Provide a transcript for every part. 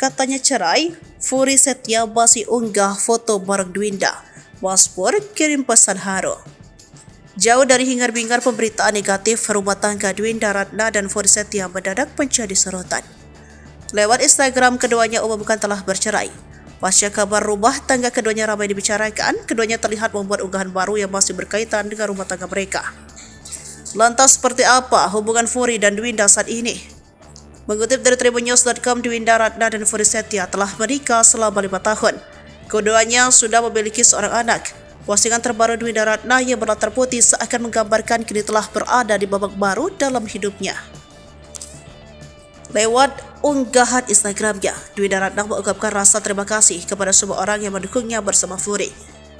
katanya cerai, Furi Setia masih unggah foto bareng Dwinda. Maspur kirim pesan haru. Jauh dari hingar-bingar pemberitaan negatif, rumah tangga Dwinda Ratna dan Furi Setia mendadak menjadi sorotan. Lewat Instagram, keduanya umumkan telah bercerai. Pasca kabar rumah tangga keduanya ramai dibicarakan, keduanya terlihat membuat unggahan baru yang masih berkaitan dengan rumah tangga mereka. Lantas seperti apa hubungan Furi dan Dwinda saat ini? Mengutip dari tribunnews.com, Dwinda Ratna dan Furi Setia telah menikah selama 5 tahun. Keduanya sudah memiliki seorang anak. Postingan terbaru Dwinda Ratna yang berlatar putih seakan menggambarkan kini telah berada di babak baru dalam hidupnya. Lewat unggahan Instagramnya, Dwinda Ratna mengungkapkan rasa terima kasih kepada semua orang yang mendukungnya bersama Furi.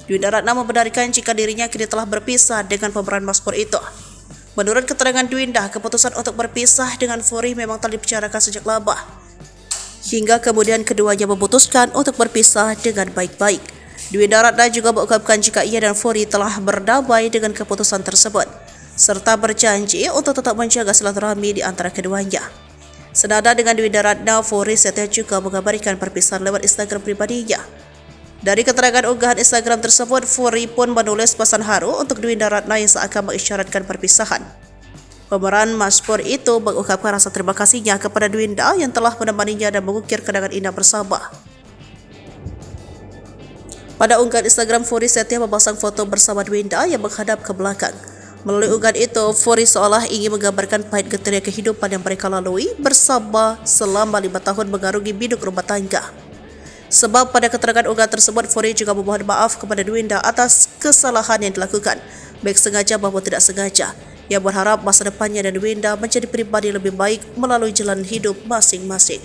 Dwinda Ratna membenarkan jika dirinya kini telah berpisah dengan pemeran Maspur itu. Menurut keterangan Dwinda, keputusan untuk berpisah dengan Furi memang telah dibicarakan sejak lama. Hingga kemudian keduanya memutuskan untuk berpisah dengan baik-baik. Dwinda Ratna juga mengungkapkan jika ia dan Furi telah berdamai dengan keputusan tersebut, serta berjanji untuk tetap menjaga silaturahmi di antara keduanya. Senada dengan Dwinda Ratna, Furi Setia juga mengabarkan perpisahan lewat Instagram pribadinya. Dari keterangan unggahan Instagram tersebut, Furi pun menulis pesan haru untuk Dwinda Ratna yang seakan mengisyaratkan perpisahan. Pemeran Maspur itu mengungkapkan rasa terima kasihnya kepada Dwinda yang telah menemaninya dan mengukir kenangan indah bersama. Pada unggahan Instagram, Furi Setia memasang foto bersama Dwinda yang menghadap ke belakang. Melalui unggahan itu, Furi seolah ingin menggambarkan pahit getirnya kehidupan yang mereka lalui bersama selama 5 tahun mengarungi biduk rumah tangga. Sebab pada keterangan unggahan tersebut, Furi juga memohon maaf kepada Dwinda atas kesalahan yang dilakukan, baik sengaja maupun tidak sengaja. Ia berharap masa depannya dan Dwinda menjadi pribadi lebih baik melalui jalan hidup masing-masing.